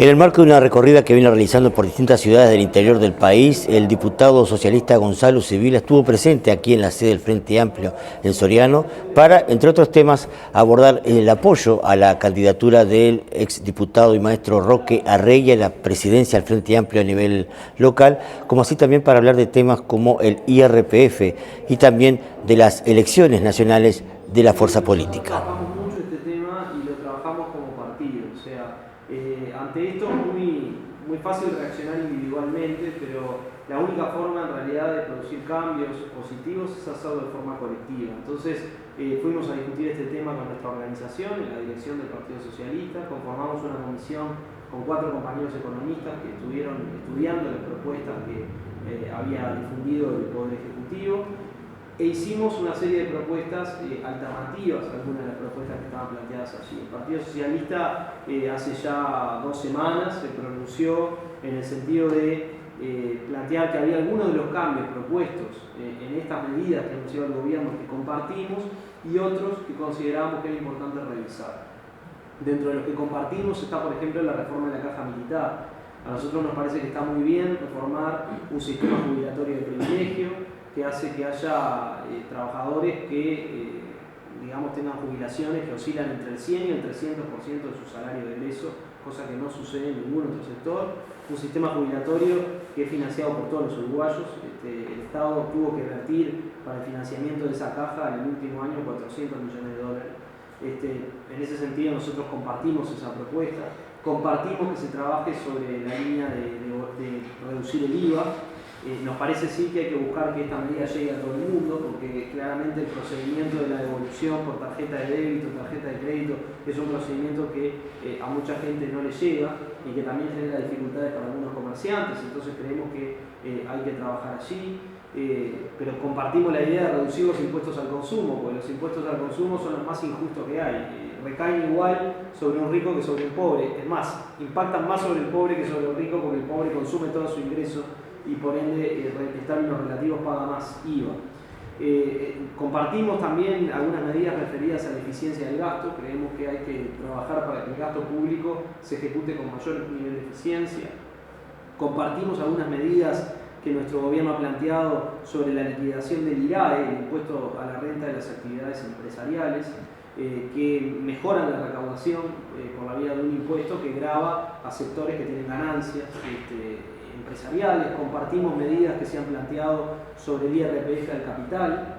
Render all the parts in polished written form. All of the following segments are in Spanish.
En el marco de una recorrida que viene realizando por distintas ciudades del interior del país, el diputado socialista Gonzalo Sibila estuvo presente aquí en la sede del Frente Amplio en Soriano para, entre otros temas, abordar el apoyo a la candidatura del exdiputado y maestro Roque Arregui a la presidencia del Frente Amplio a nivel local, como así también para hablar de temas como el IRPF y también de las elecciones nacionales de la fuerza política. Trabajamos mucho este tema y lo trabajamos como partido, o sea, ante esto es muy fácil reaccionar individualmente, pero la única forma en realidad de producir cambios positivos es hacerlo de forma colectiva. Entonces fuimos a discutir este tema con nuestra organización, en la dirección del Partido Socialista, conformamos una comisión con 4 compañeros economistas que estuvieron estudiando las propuestas que había difundido el Poder Ejecutivo, e hicimos una serie de propuestas alternativas a algunas de las propuestas que estaban planteadas allí. El Partido Socialista hace ya 2 semanas se pronunció en el sentido de plantear que había algunos de los cambios propuestos en estas medidas que anunció el gobierno que compartimos y otros que considerábamos que era importante revisar. Dentro de los que compartimos está, por ejemplo, la reforma de la caja militar. A nosotros nos parece que está muy bien reformar un sistema jubilatorio de privilegio que hace que haya trabajadores que digamos tengan jubilaciones que oscilan entre el 100 y el 300% de su salario de egreso, cosa que no sucede en ningún otro sector. Un sistema jubilatorio que es financiado por todos los uruguayos. El Estado tuvo que invertir para el financiamiento de esa caja en el último año $400 millones. En ese sentido nosotros compartimos esa propuesta, compartimos que se trabaje sobre la línea de reducir el IVA. Nos parece sí que hay que buscar que esta medida llegue a todo el mundo, porque claramente el procedimiento de la devolución por tarjeta de débito, tarjeta de crédito, es un procedimiento que a mucha gente no le llega y que también genera dificultades para algunos comerciantes. Entonces creemos que hay que trabajar allí, pero compartimos la idea de reducir los impuestos al consumo, porque los impuestos al consumo son los más injustos que hay. Recaen igual sobre un rico que sobre un pobre. Es más, impactan más sobre el pobre que sobre el rico, porque el pobre consume todo su ingreso y por ende en términos relativos paga más IVA. Compartimos también algunas medidas referidas a la eficiencia del gasto. Creemos que hay que trabajar para que el gasto público se ejecute con mayor nivel de eficiencia. Compartimos algunas medidas que nuestro gobierno ha planteado sobre la liquidación del IRAE, el impuesto a la renta de las actividades empresariales, que mejoran la recaudación por la vía de un impuesto que grava a sectores que tienen ganancias empresariales. Compartimos medidas que se han planteado sobre el IRPF al capital.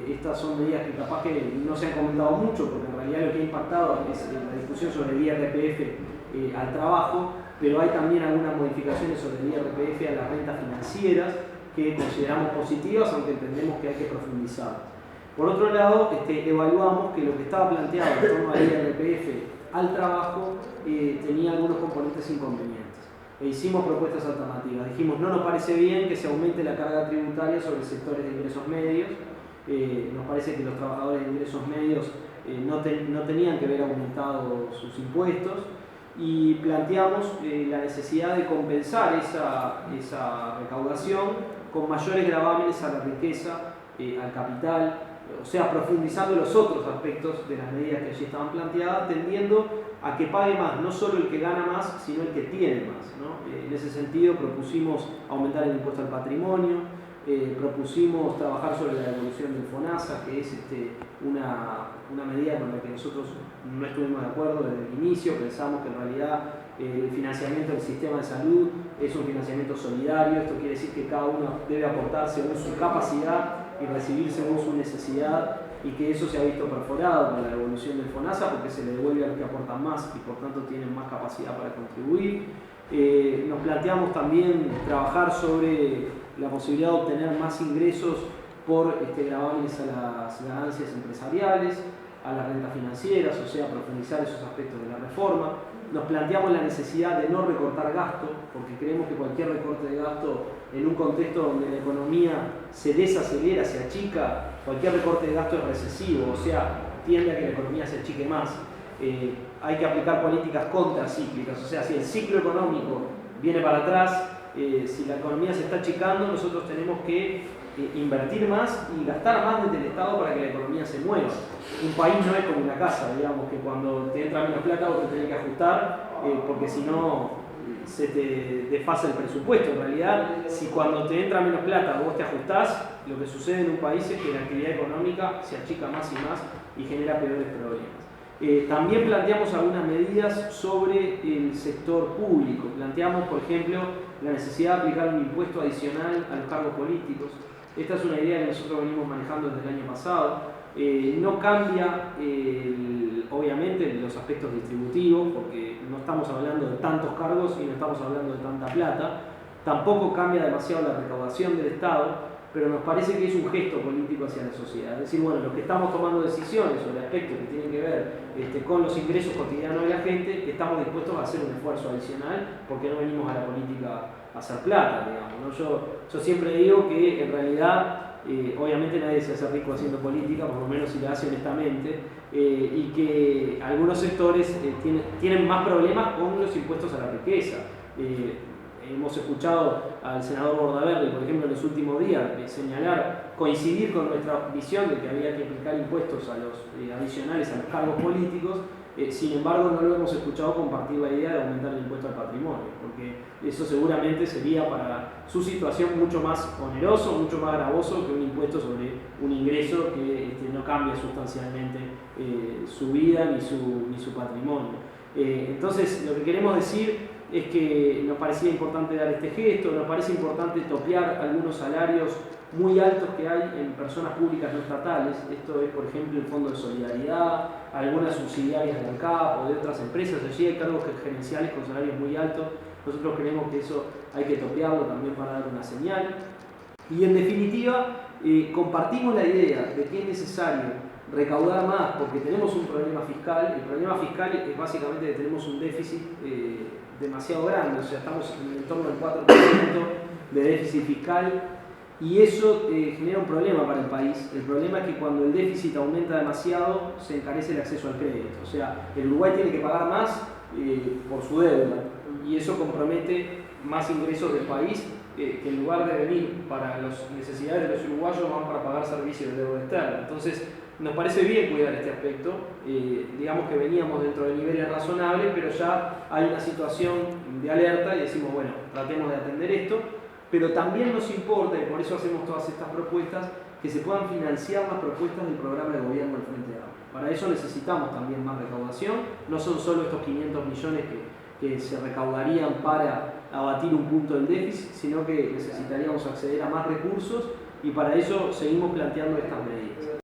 Estas son medidas que capaz que no se han comentado mucho, porque en realidad lo que ha impactado es la discusión sobre el IRPF al trabajo, pero hay también algunas modificaciones sobre el IRPF a las rentas financieras que consideramos positivas, aunque entendemos que hay que profundizar. Por otro lado, evaluamos que lo que estaba planteado en torno al IRPF al trabajo tenía algunos componentes inconvenientes. Hicimos propuestas alternativas. Dijimos, no nos parece bien que se aumente la carga tributaria sobre sectores de ingresos medios. Nos parece que los trabajadores de ingresos medios no tenían que ver aumentado sus impuestos, y planteamos la necesidad de compensar esa recaudación con mayores gravámenes a la riqueza, al capital, o sea, profundizando los otros aspectos de las medidas que allí estaban planteadas, tendiendo a que pague más, no solo el que gana más, sino el que tiene más, ¿no? En ese sentido propusimos aumentar el impuesto al patrimonio, propusimos trabajar sobre la devolución del FONASA, que es una medida con la que nosotros no estuvimos de acuerdo desde el inicio. Pensamos que en realidad el financiamiento del sistema de salud es un financiamiento solidario. Esto quiere decir que cada uno debe aportar según su capacidad y recibir según su necesidad, y que eso se ha visto perforado con la devolución del FONASA, porque se le devuelve a los que aportan más y por tanto tienen más capacidad para contribuir. Nos planteamos también trabajar sobre la posibilidad de obtener más ingresos por gravámenes a las ganancias empresariales, a las rentas financieras, o sea, profundizar esos aspectos de la reforma. Nos planteamos la necesidad de no recortar gasto, porque creemos que cualquier recorte de gasto en un contexto donde la economía se desacelera, se achica, cualquier recorte de gasto es recesivo, o sea, tiende a que la economía se achique más. Hay que aplicar políticas contracíclicas, o sea, si el ciclo económico viene para atrás, si la economía se está achicando, nosotros tenemos que invertir más y gastar más desde el Estado para que la economía se mueva. Un país no es como una casa, digamos, que cuando te entra menos plata vos te tenés que ajustar, porque si no se te desfasa el presupuesto. En realidad, si cuando te entra menos plata vos te ajustás, lo que sucede en un país es que la actividad económica se achica más y más y genera peores problemas. También planteamos algunas medidas sobre el sector público. Planteamos, por ejemplo, la necesidad de aplicar un impuesto adicional a los cargos políticos. Esta es una idea que nosotros venimos manejando desde el año pasado. No cambia, obviamente, los aspectos distributivos, porque no estamos hablando de tantos cargos y no estamos hablando de tanta plata. Tampoco cambia demasiado la recaudación del Estado, pero nos parece que es un gesto político hacia la sociedad. Es decir, bueno, los que estamos tomando decisiones sobre aspectos que tienen que ver con los ingresos cotidianos de la gente, estamos dispuestos a hacer un esfuerzo adicional porque no venimos a la política a hacer plata, digamos, ¿no? Yo siempre digo que en realidad, obviamente nadie se hace rico haciendo política, por lo menos si la hace honestamente, y que algunos sectores tienen más problemas con los impuestos a la riqueza. Hemos escuchado al senador Bordaberry, por ejemplo, en los últimos días, coincidir con nuestra visión de que había que aplicar impuestos a los adicionales a los cargos políticos. Sin embargo, no lo hemos escuchado compartir la idea de aumentar el impuesto al patrimonio, porque eso seguramente sería para su situación mucho más oneroso, mucho más gravoso que un impuesto sobre un ingreso que no cambia sustancialmente su vida ni su patrimonio. Entonces, lo que queremos decir es que nos parecía importante dar este gesto, nos parece importante topear algunos salarios muy altos que hay en personas públicas no estatales. Esto es, por ejemplo, el Fondo de Solidaridad, algunas subsidiarias de ANCAP o de otras empresas. Allí hay cargos gerenciales con salarios muy altos. Nosotros creemos que eso hay que topearlo también para dar una señal. Y en definitiva, compartimos la idea de que es necesario recaudar más porque tenemos un problema fiscal. El problema fiscal es básicamente que tenemos un déficit demasiado grande, o sea, estamos en torno al 4% de déficit fiscal y eso genera un problema para el país. El problema es que cuando el déficit aumenta demasiado se encarece el acceso al crédito, o sea, el Uruguay tiene que pagar más por su deuda y eso compromete más ingresos del país que en lugar de venir para las necesidades de los uruguayos van para pagar servicios de deuda externa. Entonces, nos parece bien cuidar este aspecto, digamos que veníamos dentro de niveles razonables, pero ya hay una situación de alerta y decimos, bueno, tratemos de atender esto, pero también nos importa, y por eso hacemos todas estas propuestas, que se puedan financiar las propuestas del programa de gobierno del Frente Amplio. Para eso necesitamos también más recaudación, no son solo estos 500 millones que se recaudarían para abatir un punto del déficit, sino que necesitaríamos acceder a más recursos y para eso seguimos planteando estas medidas.